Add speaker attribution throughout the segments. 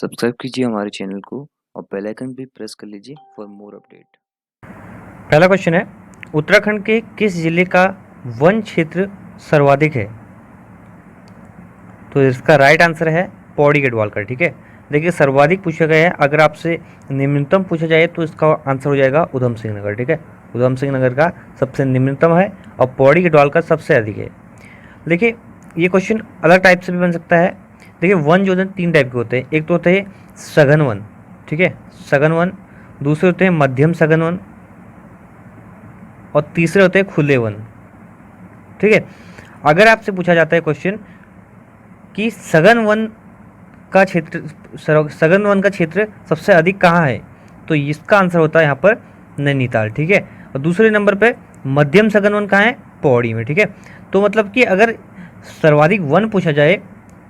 Speaker 1: Subscribe कीजिए हमारे channel को और बेल आइकन भी प्रेस कर लीजिए फॉर मोर अपडेट।
Speaker 2: पहला क्वेश्चन है, उत्तराखंड के किस जिले का वन क्षेत्र सर्वाधिक है? तो इसका राइट आंसर है पौड़ी गढ़वाल का। ठीक है, देखिए सर्वाधिक पूछा गया है, अगर आपसे निम्नतम पूछा जाए तो इसका आंसर हो जाएगा उधम सिंह नगर। ठीक है, उधम सिंह नगर का सबसे निम्नतम है और पौड़ी गढ़वाल का सबसे अधिक है। देखिए ये क्वेश्चन अलग टाइप से भी बन सकता है। देखिए वन जो है तीन टाइप के होते हैं, एक तो होते हैं सघन वन, ठीक है, सघन वन, दूसरे होते हैं मध्यम सघन वन और तीसरे होते हैं खुले वन। ठीक है, अगर आपसे पूछा जाता है क्वेश्चन कि सघन वन का क्षेत्र, सघन वन का क्षेत्र सबसे अधिक कहाँ है, तो इसका आंसर होता है यहाँ पर नैनीताल। ठीक है, और दूसरे नंबर पे मध्यम सघन वन कहाँ है? पौड़ी में। ठीक है, तो मतलब कि अगर सर्वाधिक वन पूछा जाए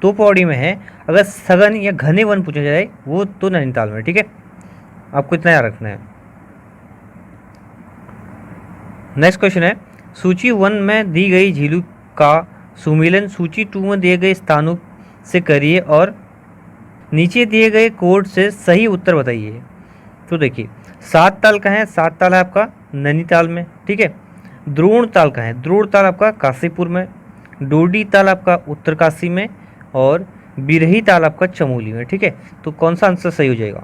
Speaker 2: तो पौड़ी में है, अगर सघन या घने वन पूछा जाए वो तो नैनीताल में। ठीक है, आपको इतना याद रखना है। नेक्स्ट क्वेश्चन है, सूची 1 में दी गई झीलों का सुमेलन सूची 2 में दिए गए स्थानों से करिए और नीचे दिए गए कोड से सही उत्तर बताइए। तो देखिए सात ताल का है, सात ताल है आपका नैनीताल में। ठीक है, द्रोण ताल का है, द्रोण ताल आपका काशीपुर में, डोडी ताल आपका उत्तरकाशी में और बिरही ताल आपका चमोली में। ठीक है, तो कौन सा आंसर सही हो जाएगा?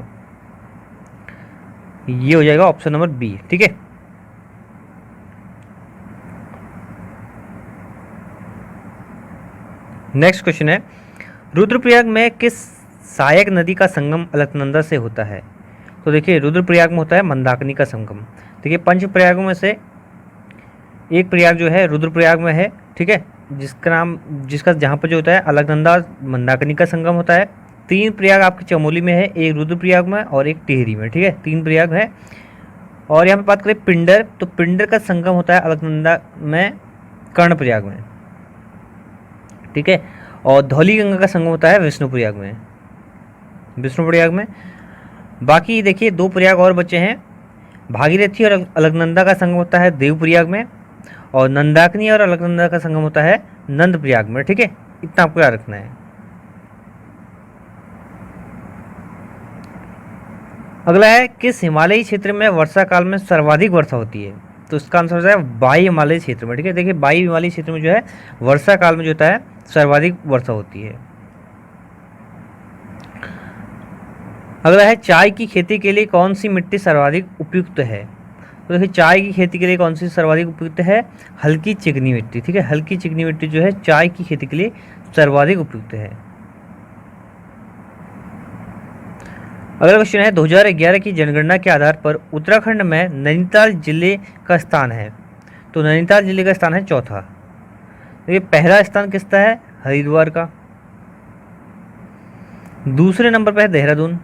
Speaker 2: ये हो जाएगा ऑप्शन नंबर बी। ठीक है, नेक्स्ट क्वेश्चन है, रुद्रप्रयाग में किस सहायक नदी का संगम अलकनंदा से होता है? तो देखिए रुद्रप्रयाग में होता है मंदाकिनी का संगम। देखिए पंच प्रयागों में से एक प्रयाग जो है रुद्रप्रयाग में है। ठीक है, जिसका जहाँ पर जो होता है अलकनंदा मंदाकिनी का संगम होता है। तीन प्रयाग आपके चमोली में है, एक रुद्रप्रयाग में और एक टिहरी में। ठीक है, तीन प्रयाग है। और यहाँ पे बात करें पिंडर, तो पिंडर का संगम होता है अलकनंदा में कर्णप्रयाग में। ठीक है, और धौली गंगा का संगम होता है विष्णुप्रयाग में, विष्णुप्रयाग में। बाकी देखिए दो प्रयाग और बचे हैं, भागीरथी और अलकनंदा का संगम होता है देवप्रयाग में और नंदाकिनी और अलकनंदा का संगम होता है नंदप्रयाग में। ठीक है, इतना आपको याद रखना है। अगला है, किस हिमालयी क्षेत्र में वर्षा काल में सर्वाधिक वर्षा होती है? तो इसका आंसर हो जाएगा बाई हिमालय क्षेत्र में। ठीक है, देखिए बाई हिमालय क्षेत्र में जो है वर्षा काल में जो होता है सर्वाधिक वर्षा होती है। अगला है, चाय की खेती के लिए कौन सी मिट्टी सर्वाधिक उपयुक्त है? तो देखिए चाय की खेती के लिए कौन सी सर्वाधिक उपयुक्त है? हल्की चिकनी मिट्टी। ठीक है, हल्की चिकनी मिट्टी जो है चाय की खेती के लिए सर्वाधिक उपयुक्त है। अगला क्वेश्चन है, 2011 की जनगणना के आधार पर उत्तराखंड में नैनीताल जिले का स्थान है। तो नैनीताल जिले का स्थान है चौथा। देखिए पहला स्थान किसका है? हरिद्वार का। दूसरे नंबर पर है देहरादून,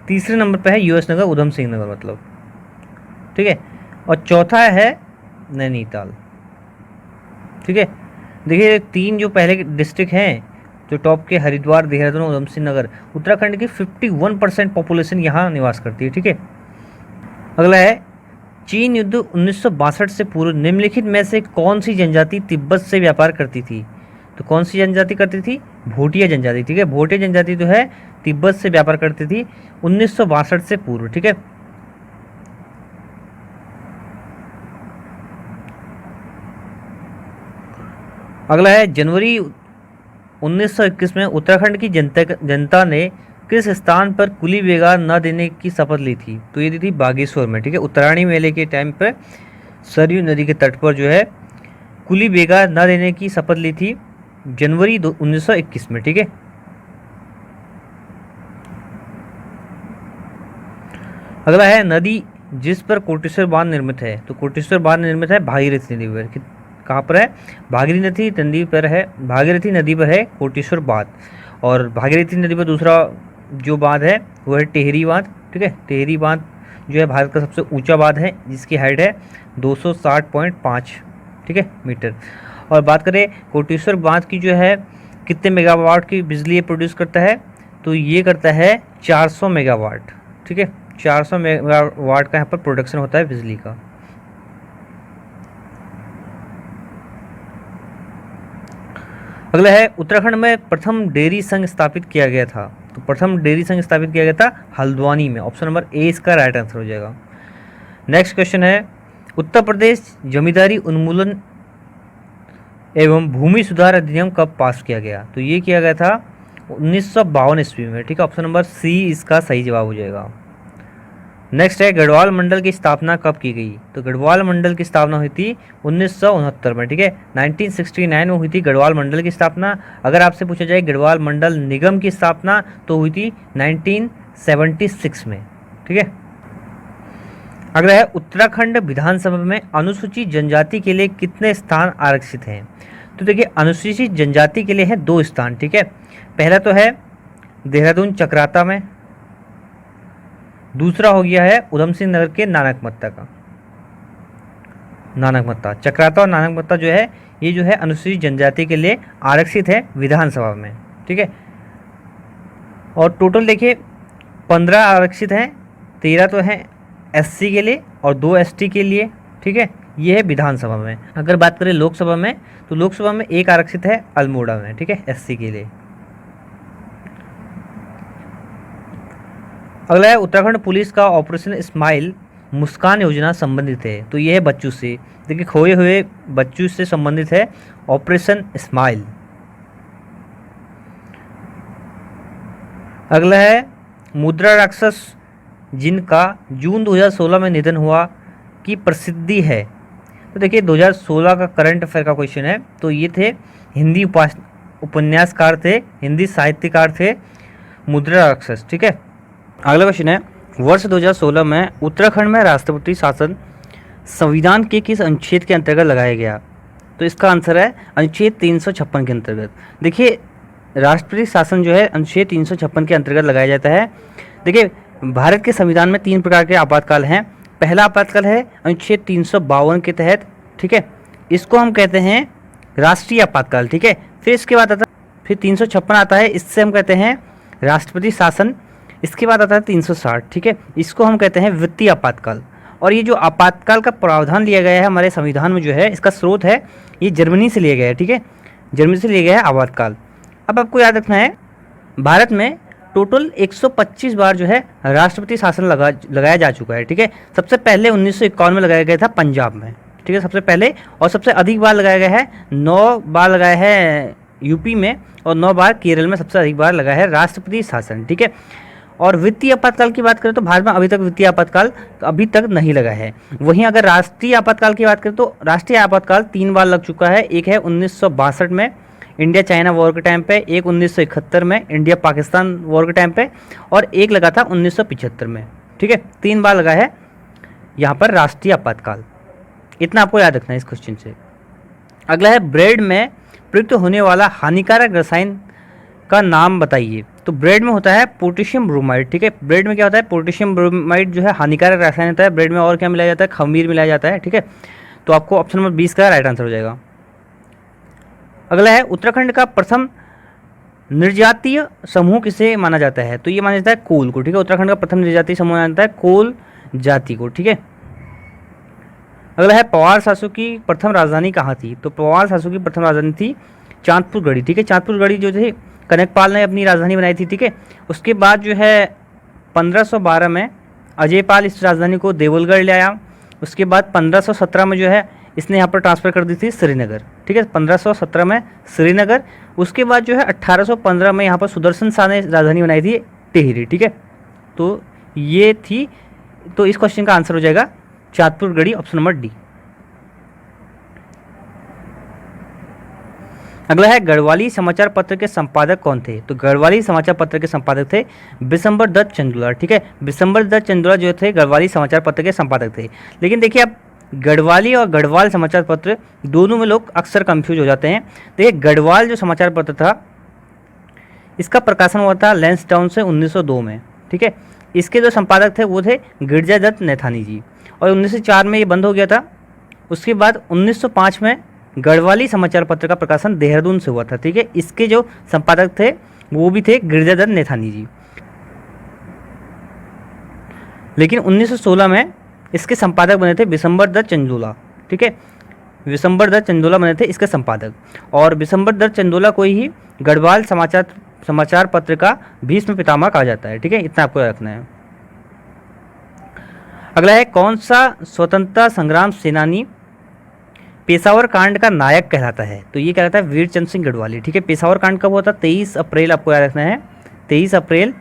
Speaker 2: तीसरे नंबर पर है यूएस नगर उधम सिंह नगर मतलब। ठीक है, और चौथा है नैनीताल। ठीक है, देखिए तीन जो पहले डिस्ट्रिक्ट हैं जो टॉप के हरिद्वार, देहरादून और उधम सिंह नगर, उत्तराखंड की 51% पॉपुलेशन यहाँ निवास करती है। ठीक है, अगला है, चीन युद्ध 1962 से पूर्व निम्नलिखित में से कौन सी जनजाति तिब्बत से व्यापार करती थी? तो कौन सी जनजाति करती थी? भोटिया जनजाति। ठीक है, भोटिया जनजाति जो है तिब्बत से व्यापार करती थी 1962 से पूर्व। ठीक है, अगला है, जनवरी 1921 में उत्तराखंड की जनता ने किस स्थान पर कुली बेगार न देने की शपथ ली थी? तो ये दी थी बागेश्वर में। ठीक है, उत्तरायणी मेले के टाइम पर सरयू नदी के तट पर जो है कुली बेगार न देने की शपथ ली थी जनवरी 1921 में। ठीक है, अगला है, नदी जिस पर कोटेश्वर बांध निर्मित है। तो कोटेश्वर बांध निर्मित है भागीरथी नदी पर। कहाँ पर है? भागीरथी नदी पर है, भागीरथी नदी पर है कोटेश्वर बांध। और भागीरथी नदी पर दूसरा जो बांध है वो है टेहरी बांध। ठीक है, टेहरी बांध जो है भारत का सबसे ऊंचा बांध है, जिसकी हाइट है 260.5 ठीक है मीटर। और बात करें कोटेश्वर बांध की जो है कितने मेगावाट की बिजली ये प्रोड्यूस करता है, तो ये करता है 400 मेगावाट। ठीक है, 400 मेगावाट का यहाँ पर प्रोडक्शन होता है बिजली का। अगला है उत्तराखंड में प्रथम डेयरी संघ स्थापित किया गया था। तो प्रथम डेयरी संघ स्थापित किया गया था हल्द्वानी में। ऑप्शन नंबर ए इसका राइट आंसर हो जाएगा। नेक्स्ट क्वेश्चन है उत्तर प्रदेश जमींदारी उन्मूलन एवं भूमि सुधार अधिनियम कब पास किया गया? तो ये किया गया था 1952 ईस्वी में। ठीक है, ऑप्शन नंबर सी इसका सही जवाब हो जाएगा। नेक्स्ट है गढ़वाल मंडल की स्थापना कब की गई? तो गढ़वाल मंडल की स्थापना हुई थी 1969 में। ठीक है, 1969 में हुई थी गढ़वाल मंडल की स्थापना। अगर आपसे पूछा जाए गढ़वाल मंडल निगम की स्थापना तो हुई थी 1976 में। ठीक है, अगला है उत्तराखंड विधानसभा में अनुसूचित जनजाति के लिए कितने स्थान आरक्षित हैं? तो देखिए अनुसूचित जनजाति के लिए है 2 स्थान। ठीक है, पहला तो है देहरादून चक्राता में, दूसरा हो गया है उधम सिंह नगर के नानकमत्ता का। नानकमत्ता, चक्राता और नानकमत्ता जो है ये जो है अनुसूचित जनजाति के लिए आरक्षित है विधानसभा में। ठीक है, और टोटल देखिए 15 आरक्षित हैं, 13 तो हैं एससी के लिए और 2 एसटी के लिए। ठीक है, ये है विधानसभा में। अगर बात करें लोकसभा में तो लोकसभा में 1 आरक्षित है अल्मोड़ा में। ठीक है, एससी के लिए। अगला है उत्तराखंड पुलिस का ऑपरेशन स्माइल मुस्कान योजना संबंधित है। तो ये है बच्चों से, देखिए खोए हुए बच्चों से संबंधित है ऑपरेशन स्माइल। अगला है मुद्रा राक्षस जिनका जून 2016 में निधन हुआ की प्रसिद्धि है। तो देखिए 2016 का करंट अफेयर का क्वेश्चन है। तो ये थे हिंदी उपन्यासकार थे, हिंदी साहित्यकार थे मुद्रा राक्षस। ठीक है, अगला क्वेश्चन है वर्ष 2016 में उत्तराखंड में राष्ट्रपति शासन संविधान के किस अनुच्छेद के अंतर्गत लगाया गया? तो इसका आंसर है अनुच्छेद 356 के अंतर्गत। देखिए राष्ट्रपति शासन जो है अनुच्छेद 356 के अंतर्गत लगाया जाता है। देखिए भारत के संविधान में 3 प्रकार के आपातकाल हैं। पहला आपातकाल है अनुच्छेद 352 के तहत। ठीक है, इसको हम कहते हैं राष्ट्रीय आपातकाल। ठीक है, फिर इसके बाद आता है फिर 356 आता है, इससे हम कहते हैं राष्ट्रपति शासन। इसके बाद आता है 360। ठीक है, इसको हम कहते हैं वित्तीय आपातकाल। और ये जो आपातकाल का प्रावधान लिया गया है हमारे संविधान में जो है इसका स्रोत है ये जर्मनी से लिया गया है। ठीक है, जर्मनी से लिया गया है आपातकाल। अब आपको याद रखना है भारत में टोटल 125 बार जो है राष्ट्रपति शासन लगाया जा चुका है। ठीक है, सबसे पहले 1951 में लगाया गया था पंजाब में। ठीक है, सबसे पहले, और सबसे अधिक बार लगाया गया है 9 बार लगाया है यूपी में और 9 बार केरल में सबसे अधिक बार लगा है राष्ट्रपति शासन। ठीक है, और वित्तीय आपातकाल की बात करें तो भारत में अभी तक वित्तीय आपातकाल तो अभी तक नहीं लगा है। वहीं अगर राष्ट्रीय आपातकाल की बात करें तो राष्ट्रीय आपातकाल 3 बार लग चुका है। एक है 1962 में इंडिया चाइना वॉर के टाइम पे, एक 1971 में इंडिया पाकिस्तान वॉर के टाइम पे, और एक लगा था 1975 में। ठीक है, 3 बार लगा है यहाँ पर राष्ट्रीय आपातकाल। इतना आपको याद रखना है इस क्वेश्चन से। अगला है ब्रेड में प्रयुक्त होने वाला हानिकारक रसायन का नाम बताइए। तो ब्रेड में होता है पोटेशियम ब्रोमाइड। ठीक है, ब्रेड में क्या होता है पोटेशियम ब्रोमाइड जो है हानिकारक रसायन होता है। ब्रेड में और क्या मिलाया जाता है? खमीर मिलाया जाता है। ठीक है, तो आपको ऑप्शन नंबर 20 का राइट आंसर हो जाएगा। अगला है उत्तराखंड का प्रथम निर्जातीय समूह किसे माना जाता है? तो ये माना जाता है कोल को। ठीक है, उत्तराखंड का प्रथम निर्जातीय समूह माना जाता है कोल जाति को। ठीक है, अगला है पवार शासक की प्रथम राजधानी कहाँ थी? तो पवार शासक की प्रथम राजधानी थी चांदपुर गढ़ी। ठीक है, चांदपुर गढ़ी जो थी कनकपाल ने अपनी राजधानी बनाई थी। ठीक है, उसके बाद जो है 1512 में अजयपाल इस राजधानी को देवलगढ़ ले आया। उसके बाद 1517 में जो है इसने यहाँ पर ट्रांसफ़र कर दी थी श्रीनगर। ठीक है, 1517 में श्रीनगर। उसके बाद जो है 1815 में यहाँ पर सुदर्शन शाह ने राजधानी बनाई थी टिहरी। ठीक है, तो ये थी, तो इस क्वेश्चन का आंसर हो जाएगा चांदपुर गढ़ी, ऑप्शन नंबर डी। अगला है गढ़वाली समाचार पत्र के संपादक कौन थे? तो गढ़वाली समाचार पत्र के संपादक थे बिशंबर दत्त चंदुला। ठीक है, बिशंबर दत्त चंदुला जो थे गढ़वाली समाचार पत्र के संपादक थे। लेकिन देखिए आप गढ़वाली और गढ़वाल समाचार पत्र दोनों में लोग अक्सर कंफ्यूज हो जाते हैं। देखिए गढ़वाल जो समाचार पत्र था इसका प्रकाशन हुआ था लैंसडाउन से 1902 में। ठीक है, इसके जो संपादक थे वो थे गिरजादत्त नैथानी जी, और 1904 में ये बंद हो गया था। उसके बाद 1905 में गढ़वाली समाचार पत्र का प्रकाशन देहरादून से हुआ था। ठीक है, इसके जो संपादक थे वो भी थे गिरजादत्त नैथानी जी। लेकिन 1916 में इसके संपादक बने थे बिशंबर दत्त चंदुला। ठीक है, विशंबर दत्त चंदोला बने थे इसके संपादक, और विशंबर दत्त चंदोला को ही गढ़वाल समाचार पत्र का भीष्म पितामह कहा जाता है। ठीक है, इतना आपको रखना है। अगला है, कौन सा स्वतंत्रता संग्राम सेनानी पेशावर कांड का नायक कहलाता है? तो ये कहलाता है वीरचंद सिंह गढ़वाली। ठीक है, पेशावर कांड कब हुआ था? 23 अप्रैल, आपको याद रखना है 23 अप्रैल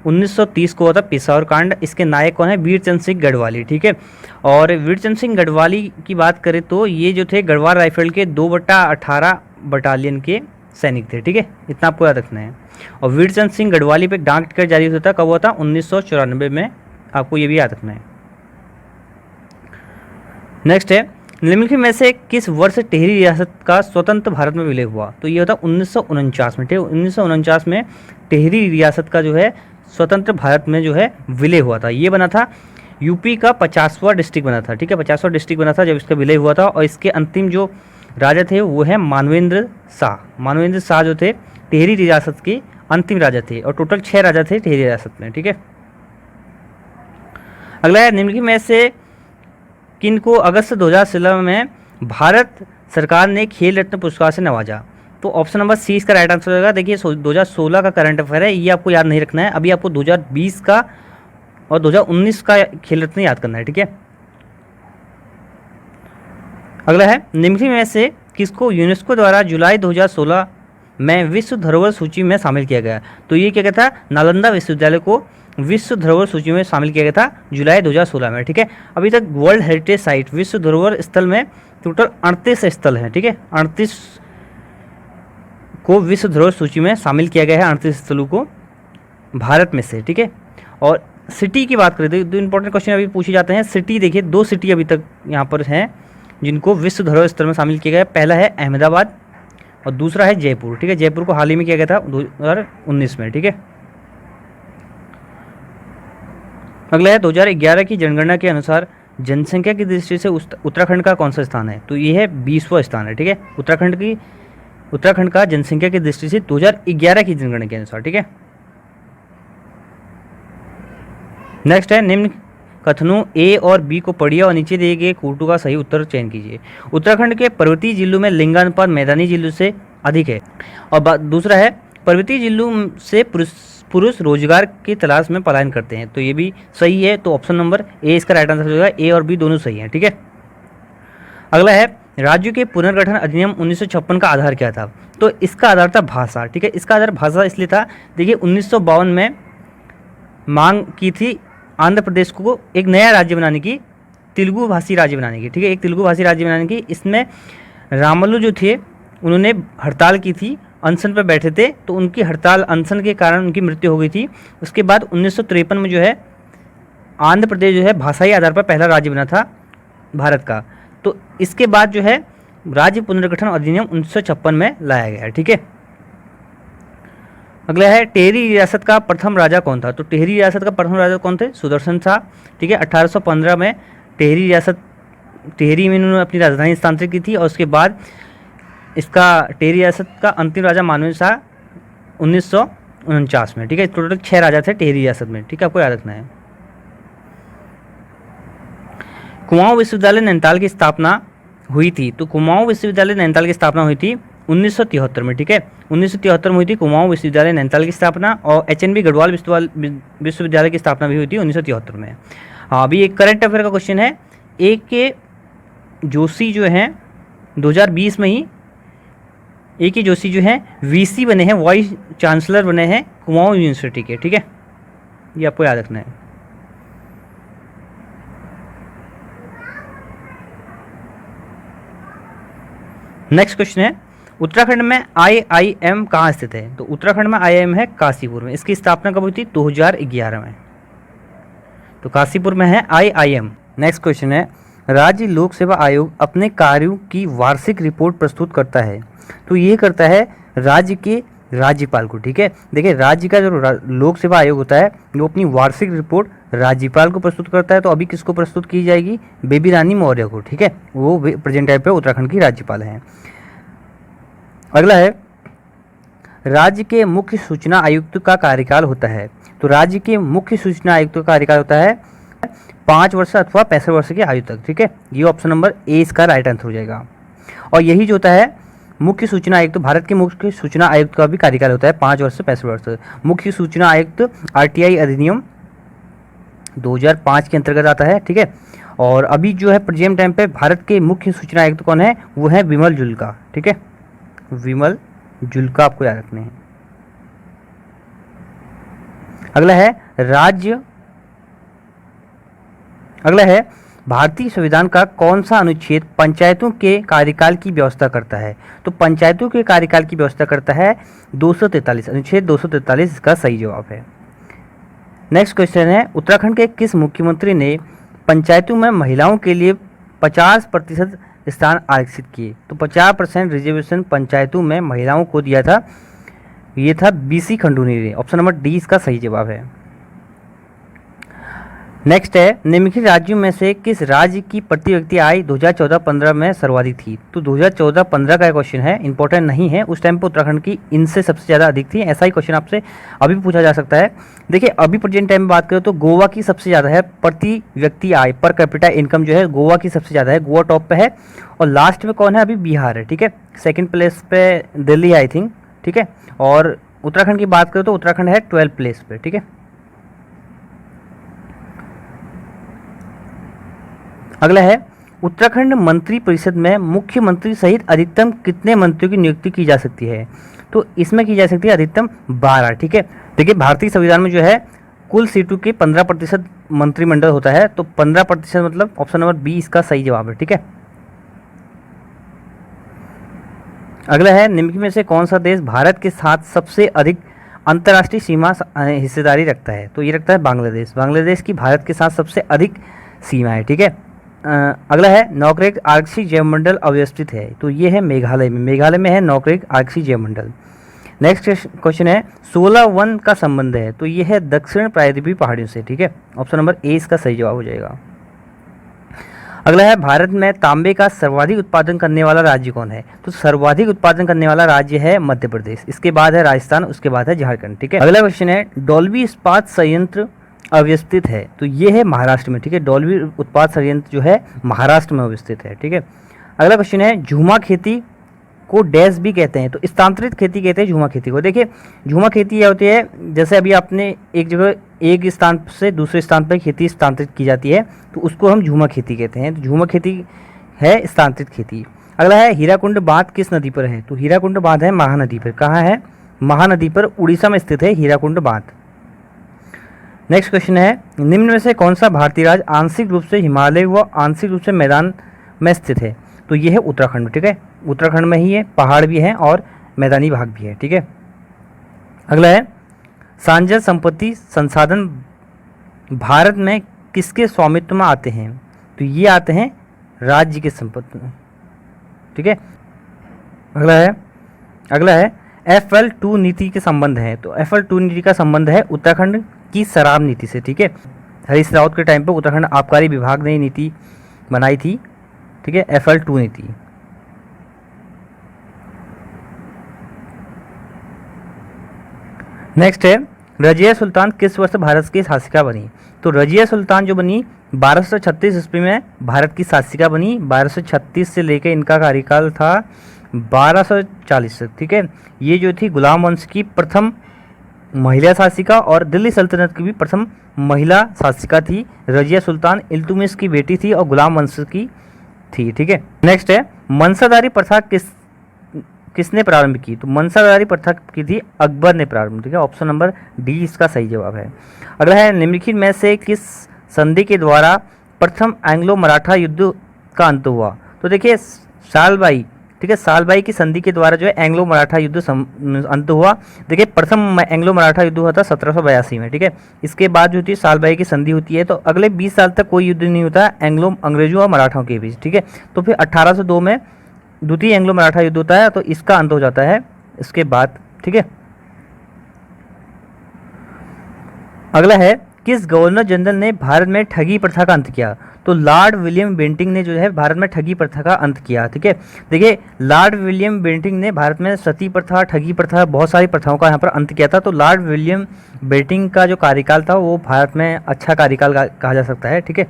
Speaker 2: 1930 को हुआ था पेशावर कांड। इसके नायक कौन है? वीरचंद सिंह गढ़वाली। ठीक है, और वीरचंद सिंह गढ़वाली की बात करें तो ये जो थे गढ़वाल राइफल के 2/18 बटालियन के सैनिक थे। ठीक है, इतना आपको याद रखना है। और वीरचंद सिंह गढ़वाली पे डाक टिकट जारी होता था, कब हुआ था? 1994 में, आपको ये भी याद रखना है। नेक्स्ट है, निम्नलिखित में से किस वर्ष टिहरी रियासत का स्वतंत्र भारत में विलय हुआ? तो ये होता 1949 में। ठीक है, 1949 में टिहरी रियासत का जो है स्वतंत्र भारत में जो है विलय हुआ था। ये बना था यूपी का 50वां डिस्ट्रिक्ट बना था। ठीक है, 50वां डिस्ट्रिक्ट बना था जब इसका विलय हुआ था। और इसके अंतिम जो राजा थे वो है मानवेंद्र शाह। मानवेंद्र शाह जो थे टिहरी रियासत के अंतिम राजा थे, और टोटल 6 राजा थे टिहरी रियासत में। ठीक है, अगला है, निम्नलिखित में से किनको अगस्त 2016 में भारत सरकार ने खेल रत्न पुरस्कार से नवाजा? तो ऑप्शन नंबर सी इसका राइट आंसर होगा। देखिए 2016 का करंट अफेयर है, ये आपको याद नहीं रखना है, अभी आपको 2020 का और 2019 का खेल रत्न याद करना है। ठीक है, अगला है, निम्नलिखित में से किसको यूनेस्को द्वारा जुलाई 2016 में विश्व धरोहर सूची में शामिल किया गया? तो ये क्या कहता है? नालंदा विश्वविद्यालय को विश्व धरोहर सूची में शामिल किया गया था जुलाई 2016 में। ठीक है, अभी तक वर्ल्ड हेरिटेज साइट विश्व धरोहर स्थल में टोटल 38 स्थल हैं। ठीक है, 38 को विश्व धरोहर सूची में शामिल किया गया है, 38 स्थलों को भारत में से। ठीक है, और सिटी की बात करें तो दो इंपॉर्टेंट क्वेश्चन अभी पूछे जाते हैं। सिटी देखिए, 2 सिटी अभी तक यहाँ पर हैं जिनको विश्व धरोहर स्थल में शामिल किया गया है। पहला है अहमदाबाद और दूसरा है जयपुर। ठीक है, जयपुर को हाल ही में किया गया था 2019 में। ठीक है, अगला है, 2011 की जनगणना के अनुसार जनसंख्या की दृष्टि से उत्तराखंड का कौन सा स्थान है? तो ये है 20वां स्थान है। ठीक है, उत्तराखंड का जनसंख्या की दृष्टि से 2011 की जनगणना के अनुसार। ठीक है, नेक्स्ट है, निम्न कथनों ए और बी को पढ़िए और नीचे दिए गए कोटों का सही उत्तर चयन कीजिए। उत्तराखंड के पर्वतीय जिलों में लिंगानुपात मैदानी जिलों से अधिक है। और दूसरा है, पर्वतीय जिलों से पुरुष रोजगार की तलाश में पलायन करते हैं। तो ये भी सही है, तो ऑप्शन नंबर ए इसका राइट आंसर हो जाएगा। ए और बी दोनों सही हैं। ठीक है, अगला है, राज्य के पुनर्गठन अधिनियम 1956 का आधार क्या था? तो इसका आधार था भाषा। ठीक है, इसका आधार भाषा इसलिए था, देखिए 1952 में मांग की थी आंध्र प्रदेश को एक नया राज्य बनाने की, तेलुगु भाषी राज्य बनाने की। ठीक है, एक तेलुगु भाषी राज्य बनाने की। इसमें रामल्लू जो थे उन्होंने हड़ताल की थी, अनशन पर बैठे थे, तो उनकी हड़ताल अनशन के कारण उनकी मृत्यु हो गई थी। उसके बाद 1953 में जो है आंध्र प्रदेश जो है भाषाई आधार पर पहला राज्य बना था भारत का। तो इसके बाद जो है राज्य पुनर्गठन अधिनियम 1956 में लाया गया है। ठीक है, अगला है, टिहरी रियासत का प्रथम राजा कौन था? तो टिहरी रियासत का प्रथम राजा कौन थे? सुदर्शन शाह। ठीक है, 1815 में टिहरी में उन्होंने अपनी राजधानी स्थानांतरित की थी, और उसके बाद इसका टिहरी रियासत का अंतिम राजा मानवेंद्र शाह 1949 में। ठीक है, टोटल 6 राजा थे टिहरी रियासत में। ठीक है, आपको याद रखना है। कुमाऊं विश्वविद्यालय नैनीताल की स्थापना हुई थी? तो कुमाऊं विश्वविद्यालय नैनीताल की स्थापना हुई थी 1973 में। ठीक है, 1973 में हुई थी कुमाऊं विश्वविद्यालय नैनीताल की स्थापना, और HNB गढ़वाल विश्वविद्यालय की स्थापना भी हुई थी 1973 में। हाँ, अभी एक करंट अफेयर का क्वेश्चन है। AK जोशी जो हैं 2020 में ही AK जोशी जो हैं VC बने हैं, वाइस चांसलर बने हैं कुमाऊं यूनिवर्सिटी के। ठीक है, ये आपको याद रखना है। नेक्स्ट क्वेश्चन है, उत्तराखंड में IIM कहाँ स्थित है? तो उत्तराखंड में IIM है काशीपुर में। इसकी स्थापना कब हुई थी? 2011 में। तो काशीपुर में है IIM। नेक्स्ट क्वेश्चन है, राज्य लोक सेवा आयोग अपने कार्यों की वार्षिक रिपोर्ट प्रस्तुत करता है। तो ये करता है राज्य के राज्यपाल को। ठीक है, देखिए राज्य का जो लोक सेवा आयोग होता है वो अपनी वार्षिक रिपोर्ट राज्यपाल को प्रस्तुत करता है। तो अभी किसको प्रस्तुत की जाएगी? बेबी रानी मौर्य को। ठीक है, वो प्रेजेंट टाइम पे उत्तराखंड की राज्यपाल हैं। अगला है, राज्य के मुख्य सूचना आयुक्त का कार्यकाल होता है। तो राज्य के मुख्य सूचना आयुक्त का कार्यकाल होता है 5 वर्ष अथवा 65 वर्ष की आयु तक। ठीक है, ये ऑप्शन नंबर ए इसका राइट आंसर हो जाएगा। और यही जो होता है मुख्य सूचना आयुक्त, तो भारत के मुख्य सूचना आयुक्त का भी कार्यकाल होता है 5 वर्ष से 65 वर्ष। मुख्य सूचना आयुक्त आरटीआई अधिनियम 2005 के अंतर्गत आता है, ठीक है। और अभी जो है प्रेजेंट टाइम पे भारत के मुख्य सूचना आयुक्त कौन है, वो है विमल जुल्का, ठीक है, विमल जुल्का आपको याद रखने हैं। अगला है भारतीय संविधान का कौन सा अनुच्छेद पंचायतों के कार्यकाल की व्यवस्था करता है, तो पंचायतों के कार्यकाल की व्यवस्था करता है 243, अनुच्छेद 243 इसका सही जवाब है। नेक्स्ट क्वेश्चन है, उत्तराखंड के किस मुख्यमंत्री ने पंचायतों में महिलाओं के लिए 50% स्थान आरक्षित किए, तो 50% रिजर्वेशन पंचायतों में महिलाओं को दिया था, ये था बीसी खंडूरी ने। ऑप्शन नंबर डी इसका सही जवाब है। नेक्स्ट है, निम्नलिखित राज्यों में से किस राज्य की प्रति व्यक्ति आय 2014-15 में सर्वाधिक थी, तो 2014-15 का क्वेश्चन है, इंपॉर्टेंट नहीं है, उस टाइम पे उत्तराखंड की इनसे सबसे ज़्यादा अधिक थी। ऐसा ही क्वेश्चन आपसे अभी पूछा जा सकता है। देखिए अभी प्रेजेंट टाइम में बात करें तो गोवा की सबसे ज़्यादा है प्रति व्यक्ति आय, पर कैपिटा इनकम जो है गोवा की सबसे ज़्यादा है, गोवा टॉप पे है। और लास्ट में कौन है, अभी बिहार है, ठीक है। सेकेंड प्लेस पे दिल्ली आई थिंक, ठीक है। और उत्तराखंड की बात करें तो उत्तराखंड है 12 प्लेस पे, ठीक है। अगला है, उत्तराखंड मंत्री परिषद में मुख्यमंत्री सहित अधिकतम कितने मंत्रियों की नियुक्ति की जा सकती है, तो इसमें की जा सकती है अधिकतम 12, ठीक है। देखिए भारतीय संविधान में जो है कुल सीटों के 15% मंत्रिमंडल होता है, तो 15% मतलब ऑप्शन नंबर बी इसका सही जवाब है, ठीक है। अगला है, निम्नलिखित में से कौन सा देश भारत के साथ सबसे अधिक अंतर्राष्ट्रीय सीमा हिस्सेदारी रखता है, तो ये रखता है बांग्लादेश। बांग्लादेश की भारत के साथ सबसे अधिक सीमा है, ठीक है। अगला है, नौकरेक आरक्षी जैवमंडल अवस्थित है, तो ये है मेघालय में, मेघालय में है नौकरेक आरक्षी जैवमंडल। नेक्स्ट क्वेश्चन है, 16 वन का संबंध है, तो ये है दक्षिण प्रायद्वीपीय पहाड़ियों से, ठीक है। ऑप्शन नंबर ए इसका सही जवाब हो जाएगा। अगला है, भारत में तांबे का सर्वाधिक उत्पादन करने वाला राज्य कौन है, तो सर्वाधिक उत्पादन करने वाला राज्य है मध्य प्रदेश, इसके बाद है राजस्थान, उसके बाद है झारखंड, ठीक है। अगला क्वेश्चन है, डोल्बी इस्पात संयंत्र अवस्थित है, तो ये है महाराष्ट्र में, ठीक है। डोल्बी उत्पाद संयंत्र जो है महाराष्ट्र में अवस्थित है, ठीक है। अगला क्वेश्चन है, झूमा खेती को डैश भी कहते हैं, तो स्थानांतरित खेती कहते हैं झूमा खेती को। देखिए झूमा खेती यह होती है, जैसे अभी आपने एक जगह एक स्थान से दूसरे स्थान पर खेती स्थानांतरित की जाती है, तो उसको हम झूमा खेती कहते हैं, तो झूमा खेती है स्थानांतरित खेती। अगला है, हीराकुंड बांध किस नदी पर है, तो हीराकुंड बांध है महानदी पर। कहाँ है, महानदी पर, उड़ीसा में स्थित है हीराकुंड बांध। नेक्स्ट क्वेश्चन है, निम्न में से कौन सा भारतीय राज्य आंशिक रूप से हिमालय व आंशिक रूप से मैदान में स्थित है, तो ये है उत्तराखंड, ठीक है। उत्तराखंड में ही है, पहाड़ भी है और मैदानी भाग भी है, ठीक है। अगला है, सांझा संपत्ति संसाधन भारत में किसके स्वामित्व में आते हैं, तो ये आते हैं राज्य के संपत्ति में, ठीक है। अगला है FL2 नीति के संबंध है, तो FL2 नीति का संबंध है उत्तराखंड की शराब नीति से, ठीक है। हरीश रावत के टाइम पर उत्तराखंड आबकारी विभाग ने नीति बनाई थी, ठीक है, FL2 नीति। नेक्स्ट है, रजिया सुल्तान किस वर्ष भारत की शासिका बनी, तो रजिया सुल्तान जो बनी 1236 ईस्वी में भारत की शासिका बनी। 1236 से लेकर इनका कार्यकाल था 1240 तक, ठीक है। ये जो थी गुलाम वंश की प्रथम महिला शासिका और दिल्ली सल्तनत की भी प्रथम महिला शासिका थी। रजिया सुल्तान इल्तुतमिश की बेटी थी और गुलाम वंश की थी, ठीक है। नेक्स्ट है, मनसादारी प्रथा किसने प्रारंभ की, तो मनसादारी प्रथा की थी अकबर ने प्रारंभ, ठीक है। ऑप्शन नंबर डी इसका सही जवाब है। अगला है, निम्नलिखित में से किस संधि के द्वारा प्रथम एंग्लो मराठा युद्ध का अंत हुआ, तो देखिए सालबाई, ठीक है, सालबाई की संधि के द्वारा जो है एंग्लो मराठा युद्ध अंत हुआ। देखिए प्रथम एंग्लो मराठा युद्ध हुआ था 1782 में, ठीक है। इसके बाद जो थी सालबाई की संधि होती है, तो अगले 20 साल तक कोई युद्ध नहीं होता अंग्रेजों और मराठाओं के बीच, ठीक है। तो फिर 1802 में द्वितीय एंग्लो मराठा युद्ध होता है, तो इसका अंत हो जाता है इसके बाद, ठीक है। अगला है, किस गवर्नर जनरल ने भारत में ठगी प्रथा का अंत किया, तो लॉर्ड विलियम बेंटिंक ने जो है भारत में ठगी प्रथा का अंत किया, ठीक है। देखिए लॉर्ड विलियम बेंटिंक ने भारत में सती प्रथा, ठगी प्रथा, बहुत सारी प्रथाओं का यहाँ पर अंत किया था। तो लॉर्ड विलियम बेंटिंक का जो कार्यकाल था वो भारत में अच्छा कार्यकाल कहा जा सकता है, ठीक है।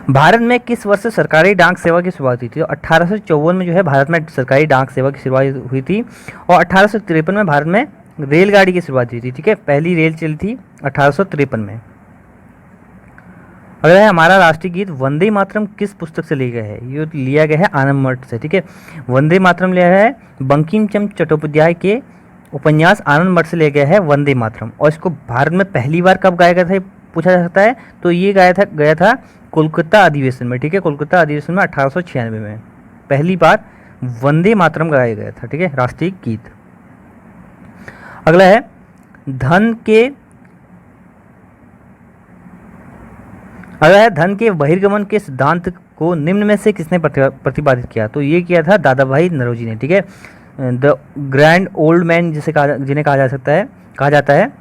Speaker 2: भारत में किस वर्ष से सरकारी डाक सेवा की शुरुआत हुई थी? तो 1854 में जो है भारत में सरकारी डाक सेवा की शुरुआत हुई थी, और 1853 में भारत में रेलगाड़ी की शुरुआत हुई थी। ठीक है, पहली रेल चली थी 1853 में। अगला है हमारा राष्ट्रीय गीत वंदे मातरम किस पुस्तक से लिया गया है? ये लिया गया है आनंद मठ से। ठीक है, वंदे मातरम लिया है बंकिम चंद्र चट्टोपाध्याय के उपन्यास आनंद मठ से लिया गया है वंदे मातरम। और इसको भारत में पहली बार कब गाया गया था पूछा जा सकता है, तो ये गया था कोलकाता अधिवेशन में। ठीक है, कोलकाता अधिवेशन में 1896 में पहली बार वंदे मातरम गाया गया था। ठीक है, राष्ट्रीय गीत। अगला है धन के बहिर्गमन के सिद्धांत को निम्न में से किसने प्रतिपादित किया? तो ये किया था दादा भाई नौरोजी ने। ठीक है, द ग्रैंड ओल्ड मैन जिन्हें कहा जाता है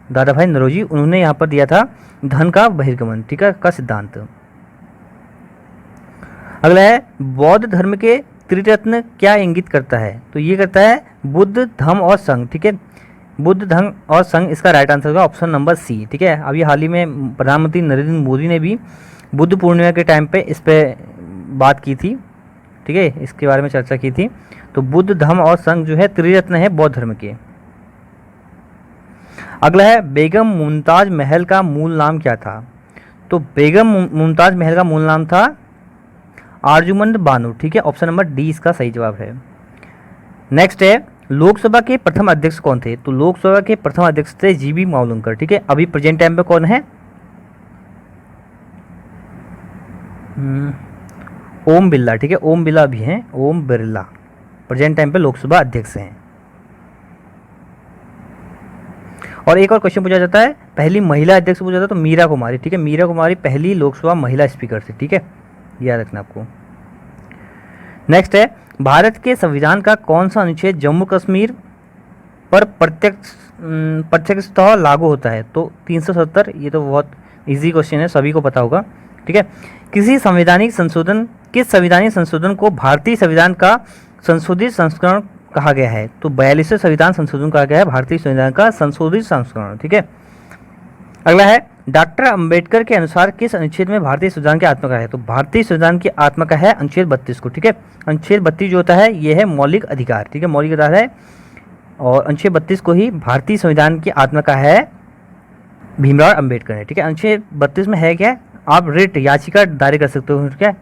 Speaker 2: दादा भाई नौरोजी, उन्होंने यहाँ पर दिया था धन का बहिर्गमन, ठीक है, का सिद्धांत। अगला है बौद्ध धर्म के त्रिरत्न क्या इंगित करता है? तो ये करता है बुद्ध, धम्म और संघ। ठीक है, बुद्ध, धम्म और संघ इसका राइट आंसर होगा ऑप्शन नंबर सी। ठीक है, अभी हाल ही में प्रधानमंत्री नरेंद्र मोदी ने भी बुद्ध पूर्णिमा के टाइम पे इस पे बात की थी। ठीक है, इसके बारे में चर्चा की थी। तो बुद्ध, धम्म और संघ जो है त्रिरत्न है बौद्ध धर्म के। अगला है बेगम मुमताज महल का मूल नाम क्या था? तो बेगम मुमताज महल का मूल नाम था आरजुमंद बानो। ठीक है, ऑप्शन नंबर डी इसका सही जवाब है। नेक्स्ट है लोकसभा के प्रथम अध्यक्ष कौन थे? तो लोकसभा के प्रथम अध्यक्ष थे जीबी मावलंकर। ठीक है, अभी प्रेजेंट टाइम पे कौन है? ओम बिरला। ठीक है, ओम बिरला भी हैं, ओम बिरला प्रेजेंट टाइम पे लोकसभा अध्यक्ष हैं। और एक और क्वेश्चन पूछा जाता है पहली महिला अध्यक्ष पूछा जाता है तो मीरा कुमारी। ठीक है, मीरा कुमारी पहली लोकसभा महिला स्पीकर थी। ठीक है, याद रखना आपको। नेक्स्ट है भारत के संविधान का कौन सा अनुच्छेद जम्मू कश्मीर पर प्रत्यक्षतः लागू होता है? तो 370। ये तो बहुत इजी क्वेश्चन है, सभी को पता होगा। ठीक है, किस संवैधानिक संशोधन को भारतीय संविधान का संशोधित संस्करण कहा गया है? तो 42वें संविधान संशोधन कहा गया है भारतीय संविधान का संशोधित संस्करण। ठीक है, अगला है डॉक्टर अंबेडकर के अनुसार किस अनुच्छेद में भारतीय संविधान की आत्मा का है? तो भारतीय संविधान की आत्मा का है अनुच्छेद 32 को। ठीक है, अनुच्छेद 32 जो होता है ये है मौलिक अधिकार। ठीक है, मौलिक अधिकार है, और अनुच्छेद 32 को ही भारतीय संविधान की आत्मा का है भीमराव अंबेडकर ने। ठीक है, अनुच्छेद 32 में है क्या? आप रिट याचिका दायर कर सकते हो। ठीक है,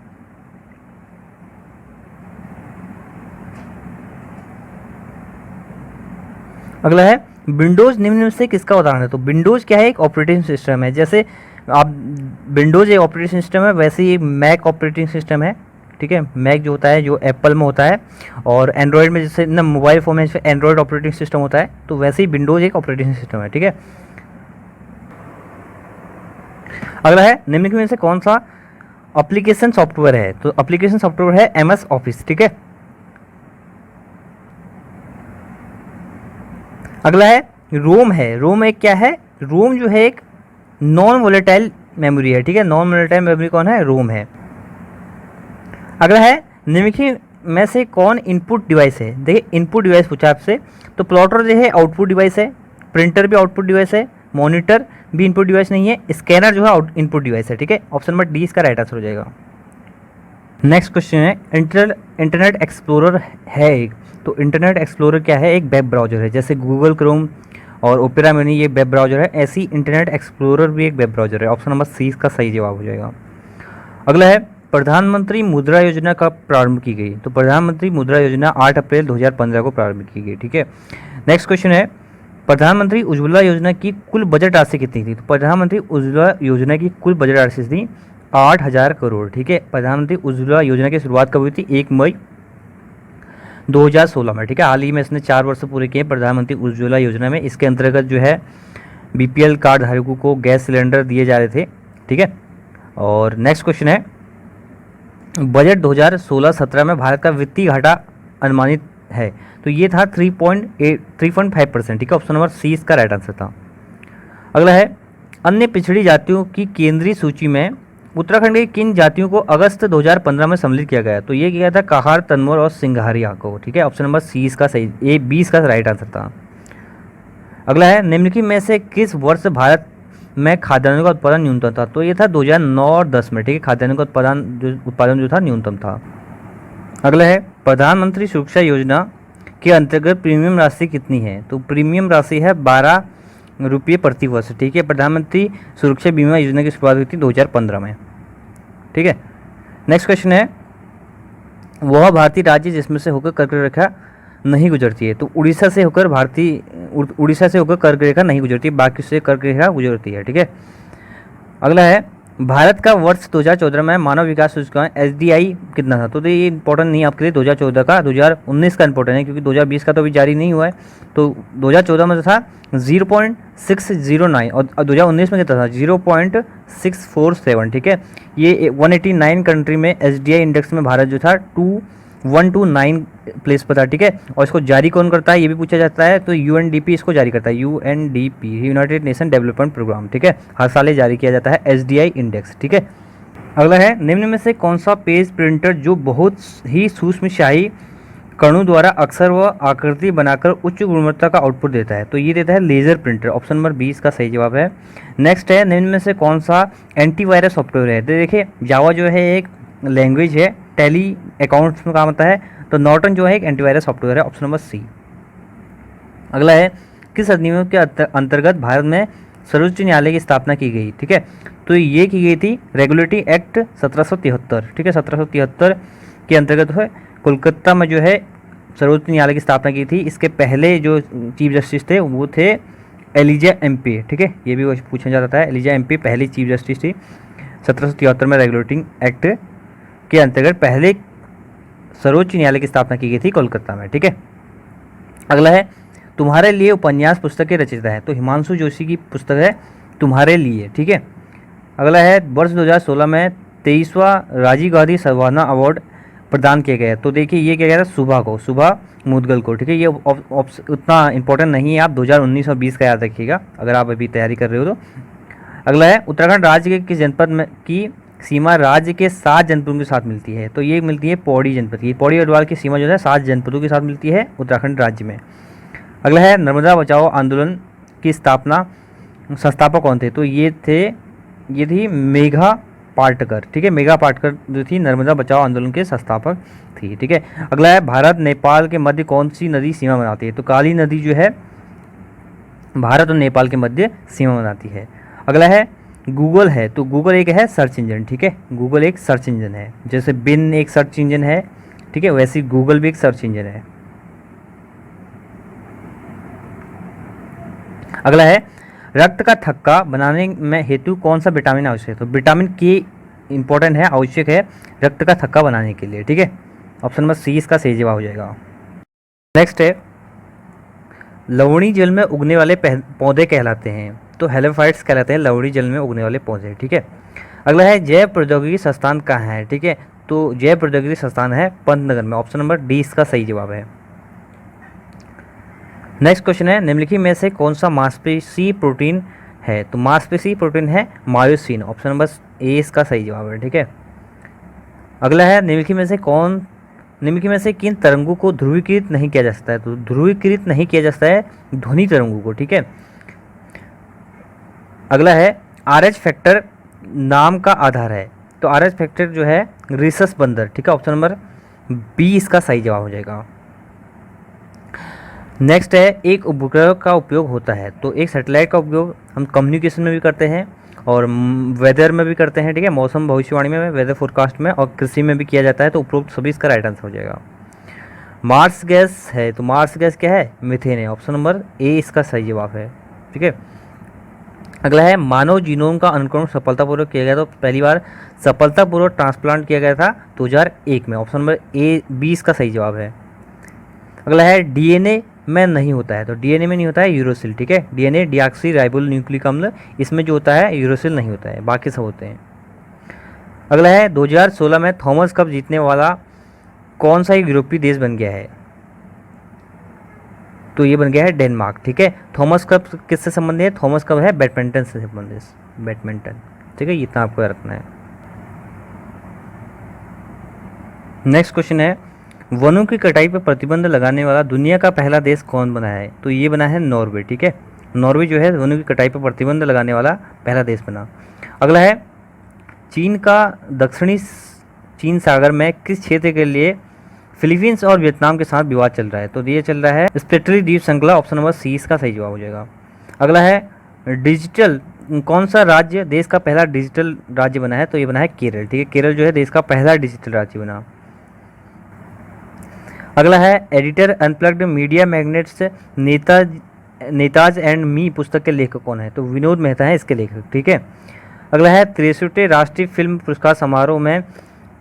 Speaker 2: अगला है विंडोज निम्न में से किसका उदाहरण है? तो विंडोज क्या है? एक ऑपरेटिंग सिस्टम है। जैसे आप विंडोज एक ऑपरेटिंग सिस्टम है, वैसे ही मैक ऑपरेटिंग सिस्टम है। ठीक है, मैक जो होता है जो एप्पल में होता है, और एंड्रॉयड में जैसे ना मोबाइल फ़ोन में जैसे एंड्रॉयड ऑपरेटिंग सिस्टम होता है, तो वैसे ही विंडोज एक ऑपरेटिंग सिस्टम है। ठीक है, अगला है निम्नलिखित में से कौन सा एप्लीकेशन सॉफ्टवेयर है? तो एप्लीकेशन सॉफ्टवेयर है MS ऑफिस। ठीक है, अगला है रोम है। रोम एक क्या है? रोम जो है एक नॉन वोलेटाइल मेमोरी है। ठीक है, नॉन वोलेटाइल मेमोरी कौन है? रोम है। अगला है निम्नलिखित में से कौन इनपुट डिवाइस है? देखिए इनपुट डिवाइस पूछा आपसे, तो प्लॉटर जो है आउटपुट डिवाइस है, प्रिंटर भी आउटपुट डिवाइस है, मॉनिटर भी इनपुट डिवाइस नहीं है, स्कैनर जो है इनपुट डिवाइस है। ठीक है, ऑप्शन नंबर डी इसका राइट आंसर हो जाएगा। नेक्स्ट क्वेश्चन है इंटरनेट एक्सप्लोरर है एक, तो इंटरनेट एक्सप्लोरर क्या है? एक वेब ब्राउजर है। जैसे गूगल क्रोम और ओपेरा मिनी ये वेब ब्राउजर है, ऐसी इंटरनेट एक्सप्लोरर भी एक वेब ब्राउजर है। ऑप्शन नंबर सी इसका सही जवाब हो जाएगा। अगला है प्रधानमंत्री मुद्रा योजना कब प्रारंभ की गई? तो प्रधानमंत्री मुद्रा योजना 8 अप्रैल 2015 को प्रारंभ की गई। ठीक है, नेक्स्ट क्वेश्चन है प्रधानमंत्री उज्ज्वला योजना की कुल बजट राशि कितनी थी? तो प्रधानमंत्री उज्ज्वला योजना की कुल बजट राशि थी 8,000 करोड़। ठीक है, प्रधानमंत्री उज्ज्वला योजना की शुरुआत कब हुई थी? 1 मई 2016 में। ठीक है, हाल ही में इसने 4 वर्ष पूरे किए प्रधानमंत्री उज्ज्वला योजना में। इसके अंतर्गत जो है BPL कार्ड धारकों को गैस सिलेंडर दिए जा रहे थे। ठीक है, और नेक्स्ट क्वेश्चन है बजट 2016-17 में भारत का वित्तीय घाटा अनुमानित है, तो ये था 3.5%। ठीक है, ऑप्शन नंबर सी इसका राइट आंसर था। अगला है अन्य पिछड़ी जातियों की केंद्रीय सूची में उत्तराखंड की किन जातियों को अगस्त 2015 में सम्मिलित किया गया? तो ये किया था काहार, तनमोर और सिंघारिया को। ठीक है, ऑप्शन नंबर सी इसका सही 20 का राइट आंसर था। अगला है निम्नलिखित में से किस वर्ष भारत में खाद्यान्नों का उत्पादन न्यूनतम था, तो ये था 2009 और 10 में, ठीक है, खाद्यान्नों का उत्पादन जो था न्यूनतम था। अगला है प्रधानमंत्री सुरक्षा योजना के अंतर्गत प्रीमियम राशि कितनी है, तो प्रीमियम राशि है 12 रुपये प्रति वर्ष, ठीक है। प्रधानमंत्री सुरक्षा बीमा योजना की शुरुआत हुई थी 2015 में, ठीक है। नेक्स्ट क्वेश्चन है वह भारतीय राज्य जिसमें से होकर कर्क रेखा नहीं गुजरती है, तो उड़ीसा से होकर कर्क रेखा नहीं गुजरती, बाकी से कर्क रेखा गुजरती है, ठीक है। अगला है भारत का वर्ष 2014 में मानव विकास सूचकांक SDI कितना था, तो ये इंपॉर्टेंट नहीं है आपके लिए 2014 का, 2019 का इंपॉर्टेंट है क्योंकि 2020 का तो अभी जारी नहीं हुआ है। तो 2014 में तो था 0.609 और 2019 में कितना था 0.647, ठीक है। ये 189 कंट्री में SDI इंडेक्स में भारत जो था 129 प्लेस पर था, ठीक है। और इसको जारी कौन करता है ये भी पूछा जाता है, तो UNDP इसको जारी करता है, UNDP United Nation Development Programme, ठीक है। हर साल ये जारी किया जाता है SDI इंडेक्स, ठीक है। अगला है निम्न में से कौन सा पेज प्रिंटर जो बहुत ही सूक्ष्म स्याही कणों द्वारा अक्षर व आकृति बनाकर उच्च गुणवत्ता का आउटपुट देता है, तो ये देता है लेजर प्रिंटर, ऑप्शन नंबर 20 का सही जवाब है। नेक्स्ट है निम्न में से कौन सा एंटीवायरस सॉफ्टवेयर है, तो देखिए जावा जो है एक लैंग्वेज है, टैली अकाउंट्स में काम आता है, तो नॉर्टन जो है एक एंटीवायरस सॉफ्टवेयर है, ऑप्शन नंबर सी। अगला है किस अधिनियम के अंतर्गत भारत में सर्वोच्च न्यायालय की स्थापना की गई, ठीक है, तो ये की गई थी रेगुलेटरी एक्ट 1773, ठीक है। 1773 के अंतर्गत है कोलकाता में जो है सर्वोच्च न्यायालय की स्थापना की थी। इसके पहले जो चीफ जस्टिस थे वो थे एलिजा एमपी, ठीक है, ये भी पूछा जाता है, एलिजा एमपी पहली चीफ जस्टिस थी। 1773 में रेगुलेटिंग एक्ट के अंतर्गत पहले सर्वोच्च न्यायालय की स्थापना की गई थी कोलकाता में, ठीक है। अगला है तुम्हारे लिए उपन्यास पुस्तक के रचयिता है, तो हिमांशु जोशी की पुस्तक है तुम्हारे लिए, ठीक है। अगला है वर्ष 2016 में 23वां राजीव गांधी सद्भावना अवार्ड प्रदान किया गया, तो देखिए ये क्या गया था सुभा मुदगल को, ठीक है। ये उतना इंपॉर्टेंट नहीं है, आप 2019 और 20 का याद रखिएगा अगर आप अभी तैयारी कर रहे हो तो। अगला है उत्तराखंड राज्य के किस जनपद में की सीमा राज्य के 7 जनपदों के साथ मिलती है, तो ये मिलती है पौड़ी जनपद की, पौड़ी गढ़वाल की सीमा जो है 7 जनपदों के साथ मिलती है उत्तराखंड राज्य में। अगला है नर्मदा बचाओ आंदोलन की संस्थापक कौन थे, तो ये थी मेघा पाटकर, ठीक है। मेघा पाटकर जो थी नर्मदा बचाओ आंदोलन के संस्थापक थी, ठीक है। अगला है भारत नेपाल के मध्य कौन सी नदी सीमा बनाती है, तो काली नदी जो है भारत और नेपाल के मध्य सीमा बनाती है। अगला है गूगल है, तो गूगल एक है सर्च इंजन, ठीक है, गूगल एक सर्च इंजन है, जैसे बिन एक सर्च इंजन है, ठीक है, वैसे ही गूगल भी एक सर्च इंजन है। अगला है रक्त का थक्का बनाने में हेतु कौन सा विटामिन आवश्यक है, तो विटामिन के इंपॉर्टेंट है, आवश्यक है रक्त का थक्का बनाने के लिए, ठीक है। ऑप्शन नंबर सी इसका सही जवाब हो जाएगा। नेक्स्ट है लवणी जल में उगने वाले पौधे कहलाते हैं, तो हेलोफाइट्स कहलाते हैं लवणी जल में उगने वाले पौधे, ठीक है। अगला है जैव प्रौद्योगिकी संस्थान कहाँ है, ठीक है, तो जैव प्रौद्योगिकी संस्थान है पंतनगर में, ऑप्शन नंबर डी इसका सही जवाब है। नेक्स्ट क्वेश्चन है निम्नलिखित में से कौन सा मांसपेशी प्रोटीन है, तो मांसपेशी प्रोटीन है मायोसिन, ऑप्शन नंबर ए इसका सही जवाब है, ठीक है। अगला है निम्नलिखित में से किन तरंगों को ध्रुवीकृत नहीं किया जा सकता है, तो ध्रुवीकृत नहीं किया जा सकता है ध्वनि तरंगों को, ठीक है। अगला है RH फैक्टर नाम का आधार है, तो RH फैक्टर जो है रिसस बंदर, ठीक है, ऑप्शन नंबर बी इसका सही जवाब हो जाएगा। नेक्स्ट है एक उपग्रह का उपयोग होता है, तो एक सैटेलाइट का उपयोग हम कम्युनिकेशन में भी करते हैं और वेदर में भी करते हैं, ठीक है, मौसम भविष्यवाणी में, वेदर फोरकास्ट में और कृषि में भी किया जाता है, तो उपरोक्त सभी इसका राइट आंसर हो जाएगा। मार्स गैस है, तो मार्स गैस क्या है मीथेन है, ऑप्शन नंबर ए इसका सही जवाब है, ठीक है। अगला है मानव जीनोम का अनुकरण सफलतापूर्वक किया गया, तो पहली बार सफलतापूर्वक ट्रांसप्लांट किया गया था 2001 में, ऑप्शन नंबर ए 20 का सही जवाब है। अगला है डीएनए में नहीं होता है, तो डीएनए में नहीं होता है यूरोसिल, ठीक है, डीएनए डीऑक्सी राइबोल न्यूक्लिक अम्ल, इसमें जो होता है यूरोसिल नहीं होता है, बाकी सब होते हैं। अगला है 2016 में थॉमस कप जीतने वाला कौन सा यूरोपीय देश बन गया है, तो ये बन गया है डेनमार्क, ठीक है। थॉमस कप किससे संबंधित है, थॉमस कप है बैडमिंटन से संबंधित, बैडमिंटन, ठीक है, इतना आपको रखना है। नेक्स्ट क्वेश्चन है वनों की कटाई पर प्रतिबंध लगाने वाला दुनिया का पहला देश कौन बना है, तो ये बना है नॉर्वे, ठीक है, नॉर्वे जो है वनों की कटाई पर प्रतिबंध लगाने वाला पहला देश बना। अगला है चीन का दक्षिणी चीन सागर में किस क्षेत्र के लिए फिलीपींस और वियतनाम के साथ विवाद चल रहा है? तो ये चल रहा है स्पेक्ट्रली द्वीप श्रृंखला, ऑप्शन नंबर सी इसका सही जवाब हो जाएगा। अगला है डिजिटल, कौन सा राज्य देश का पहला डिजिटल राज्य बना है? तो ये बना है केरल, ठीक है, केरल जो है देश का पहला डिजिटल राज्य बना। अगला है editor unplugged media magnets नेताज and me पुस्तक के लेखक कौन है? तो विनोद मेहता है इसके लेखक, ठीक है। अगला है 63वें राष्ट्रीय फिल्म पुरस्कार समारोह में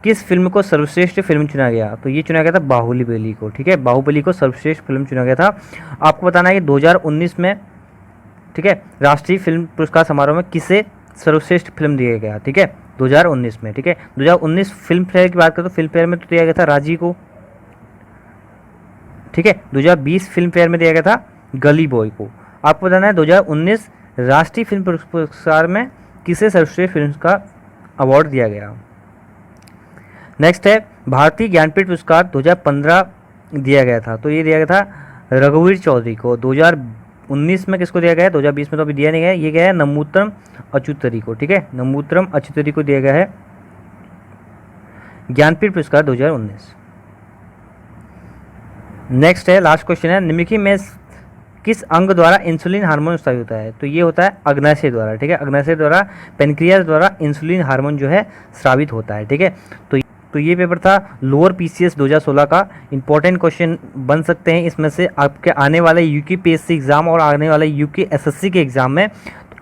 Speaker 2: किस फिल्म को सर्वश्रेष्ठ फिल्म चुना गया? तो ये चुना गया था बाहुबली को, ठीक है, बाहुबली को सर्वश्रेष्ठ फिल्म चुना गया था। आपको बताना है कि 2019 में, ठीक है, राष्ट्रीय फिल्म पुरस्कार समारोह में किसे सर्वश्रेष्ठ फिल्म दिया गया, ठीक है, 2019 में, ठीक है। 2019 फिल्म फेयर की बात करें तो फिल्म फेयर में तो दिया गया था राजी को, ठीक है। 2020 फिल्म फेयर में दिया गया था गली बॉय को। आपको बताना है 2019 राष्ट्रीय फिल्म पुरस्कार में किसे सर्वश्रेष्ठ फिल्म का अवार्ड दिया गया। नेक्स्ट है भारतीय ज्ञानपीठ पुरस्कार 2015 दिया गया था, तो ये दिया गया था रघुवीर चौधरी को। 2019 में किसको दिया गया है? 2020 में तो अभी दिया नहीं गया, ये गया है नमूत्रम अच्युतरी को, ठीक है, नमूत्रम अच्युतरी को दिया गया है ज्ञानपीठ पुरस्कार 2019। नेक्स्ट है लास्ट क्वेश्चन है निम्नलिखित में किस अंग द्वारा इंसुलिन हार्मोन स्रावित होता है? तो ये होता है अग्नाशय द्वारा, ठीक है, अग्नाशय द्वारा, पेनक्रियास द्वारा इंसुलिन हार्मोन जो है स्रावित होता है, ठीक है। तो ये पेपर था लोअर पीसीएस 2016 का। इंपॉर्टेंट क्वेश्चन बन सकते हैं इसमें से आपके आने वाले यूपीएससी एग्जाम और आने वाले यूपीएसएससी के एग्जाम में।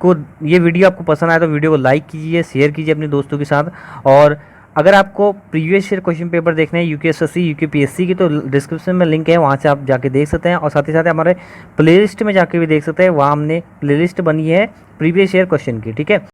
Speaker 2: को ये वीडियो आपको पसंद आया तो वीडियो को लाइक कीजिए, शेयर कीजिए अपने दोस्तों के साथ। और अगर आपको प्रीवियस ईयर क्वेश्चन पेपर देखने हैं यूपीएसएससी यूपीपीएससी की, तो डिस्क्रिप्शन में लिंक है, वहाँ से आप जाके देख सकते हैं। और साथ ही साथ हमारे प्लेलिस्ट में जाके भी देख सकते हैं, वहाँ हमने प्लेलिस्ट बनी है प्रीवियस ईयर क्वेश्चन की, ठीक है।